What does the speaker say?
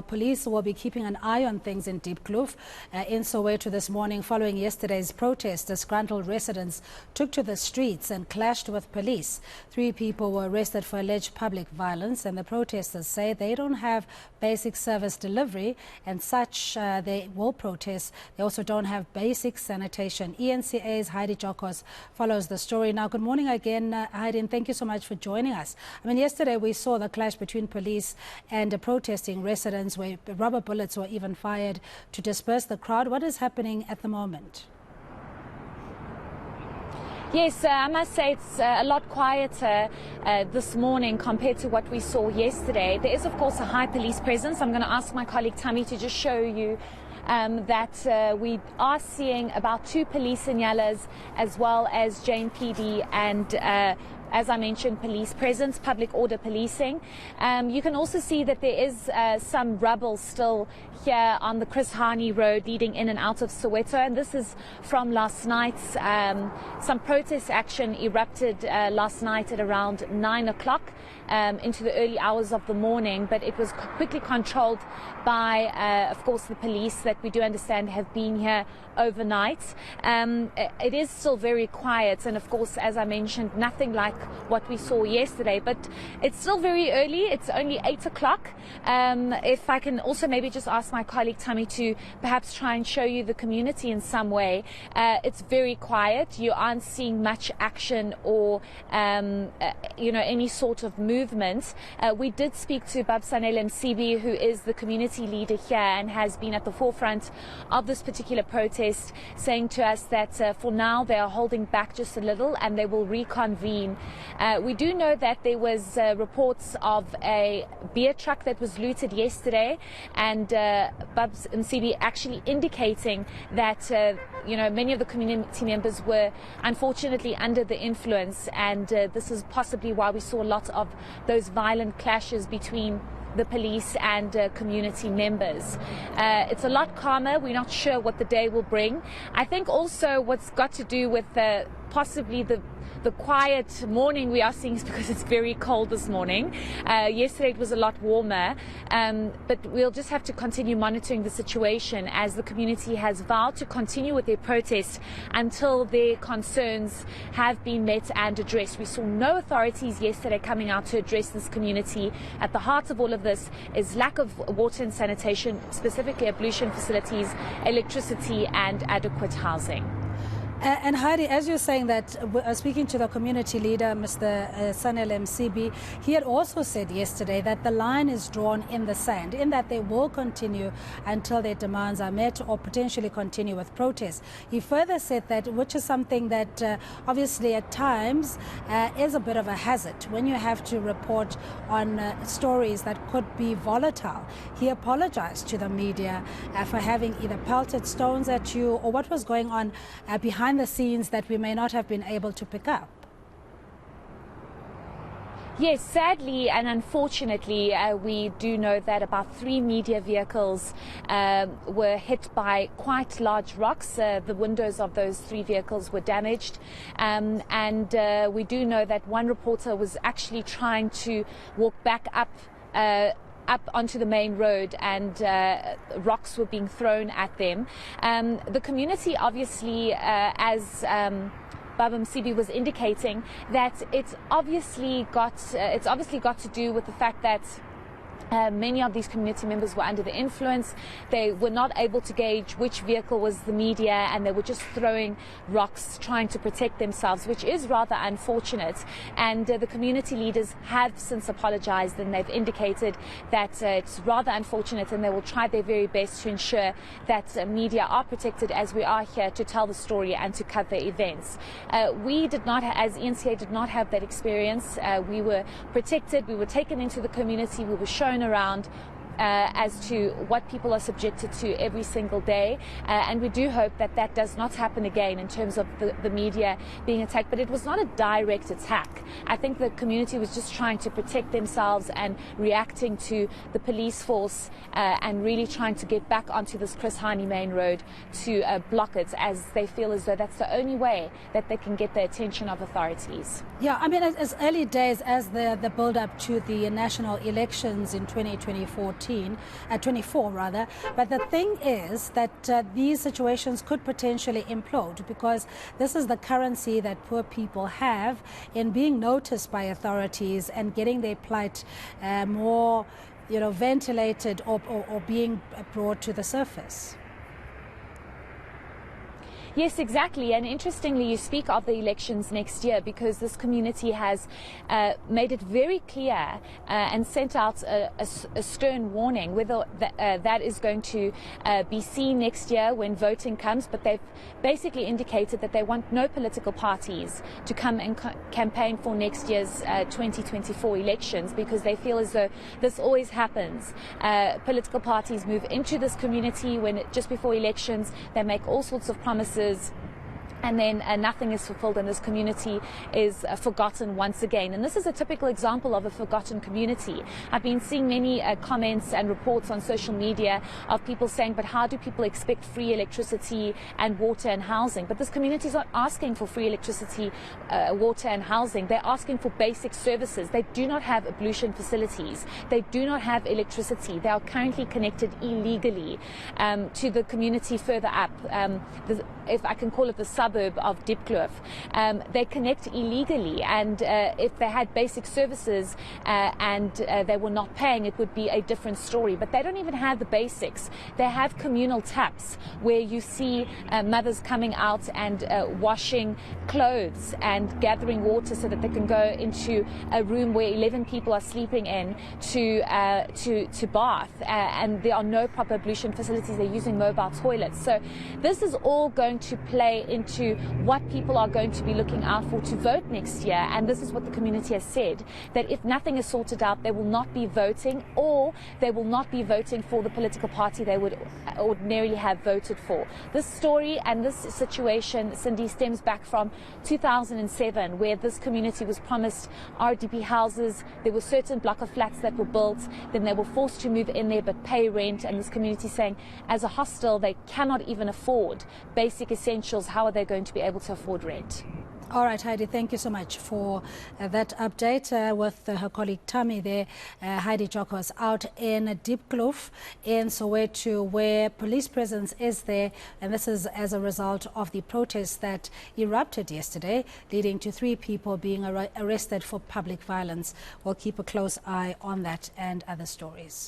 Police will be keeping an eye on things in Diepkloof in Soweto this morning following yesterday's protest. Disgruntled residents took to the streets and clashed with police. 3 people were arrested for alleged public violence, and the protesters say they don't have basic service delivery and such they will protest. They also don't have basic sanitation. eNCA's Heidi Giokos follows the story. Now, good morning again, Heidi, and thank you so much for joining us. I mean, yesterday we saw the clash between police and protesting residents, where rubber bullets were even fired to disperse the crowd. What is happening at the moment? Yes, I must say it's a lot quieter this morning compared to what we saw yesterday. There is, of course, a high police presence. I'm going to ask my colleague Tammy to just show you that we are seeing about 2 police signalas as well as Jane PD and as I mentioned, police presence, public order policing. You can also see that there is some rubble still here on the Chris Hani Road leading in and out of Soweto, and this is from last night. Some protest action erupted last night at around 9 o'clock into the early hours of the morning, but it was quickly controlled by, of course, the police that we do understand have been here overnight. It is still very quiet, and of course, as I mentioned, nothing like what we saw yesterday, but it's still very early. It's only 8 o'clock. If I can also maybe just ask my colleague Tammy to perhaps try and show you the community in some way. It's very quiet. You aren't seeing much action or any sort of movement. We did speak to Babsanele Msibi, who is the community leader here and has been at the forefront of this particular protest, saying to us that for now they are holding back just a little and they will reconvene. We do know that there was reports of a beer truck that was looted yesterday, and Babs Msibi actually indicating that many of the community members were unfortunately under the influence, and this is possibly why we saw a lot of those violent clashes between the police and community members. It's a lot calmer. We're not sure what the day will bring. I think also what's got to do with possibly the quiet morning we are seeing is because it's very cold this morning. Yesterday it was a lot warmer, but we'll just have to continue monitoring the situation as the community has vowed to continue with their protest until their concerns have been met and addressed. We saw no authorities yesterday coming out to address this community. At the heart of all of this is lack of water and sanitation, specifically ablution facilities, electricity and adequate housing. And Heidi, as you're saying that, speaking to the community leader, Mr. Babsanele Msibi, he had also said yesterday that the line is drawn in the sand, in that they will continue until their demands are met or potentially continue with protests. He further said that, which is something that obviously at times is a bit of a hazard when you have to report on stories that could be volatile. He apologized to the media for having either pelted stones at you or what was going on behind the scenes that we may not have been able to pick up. Yes, sadly and unfortunately, we do know that about 3 media vehicles were hit by quite large rocks. The windows of those 3 vehicles were damaged, and we do know that one reporter was actually trying to walk back up onto the main road, and rocks were being thrown at them. The community obviously, as Baba Msibi was indicating, that it's obviously got to do with the fact that many of these community members were under the influence. They were not able to gauge which vehicle was the media, and they were just throwing rocks trying to protect themselves, which is rather unfortunate. And the community leaders have since apologized, and they've indicated that it's rather unfortunate, and they will try their very best to ensure that media are protected, as we are here to tell the story and to cover events. We did not, as eNCA, did not have that experience. We were protected. We were taken into the community. We were shown around as to what people are subjected to every single day, and we do hope that that does not happen again in terms of the media being attacked. But it was not a direct attack. I think the community was just trying to protect themselves and reacting to the police force and really trying to get back onto this Chris Hani main road to block it, as they feel as though that's the only way that they can get the attention of authorities. Yeah, I mean, as early days as the build-up to the national elections in 2014, 24 rather. But the thing is that these situations could potentially implode, because this is the currency that poor people have in being noticed by authorities and getting their plight more, ventilated or being brought to the surface. Yes, exactly. And interestingly, you speak of the elections next year, because this community has made it very clear and sent out a stern warning whether that is going to be seen next year when voting comes. But they've basically indicated that they want no political parties to come and campaign for next year's 2024 elections, because they feel as though this always happens. Political parties move into this community just before elections. They make all sorts of promises, and then nothing is fulfilled, and this community is forgotten once again. And this is a typical example of a forgotten community. I've been seeing many comments and reports on social media of people saying, but how do people expect free electricity and water and housing? But this community is not asking for free electricity, water and housing. They're asking for basic services. They do not have ablution facilities. They do not have electricity. They are currently connected illegally to the community further up, if I can call it the suburb of Diepkloof. They connect illegally, and if they had basic services and they were not paying, it would be a different story. But they don't even have the basics. They have communal taps where you see mothers coming out and washing clothes and gathering water so that they can go into a room where 11 people are sleeping in to bath, and there are no proper ablution facilities. They're using mobile toilets. So this is all going to play into what people are going to be looking out for to vote next year. And this is what the community has said, that if nothing is sorted out, they will not be voting, or they will not be voting for the political party they would ordinarily have voted for. This story and this situation, Cindy, stems back from 2007, where this community was promised RDP houses. There were certain block of flats that were built, then they were forced to move in there but pay rent, and this community saying as a hostel they cannot even afford basic essentials. How are they going to be able to afford rent? All right, Heidi, thank you so much for that update with her colleague Tammy there, Heidi Giokos, out in Diepkloof in Soweto, where police presence is there. And this is as a result of the protests that erupted yesterday, leading to 3 people being arrested for public violence. We'll keep a close eye on that and other stories.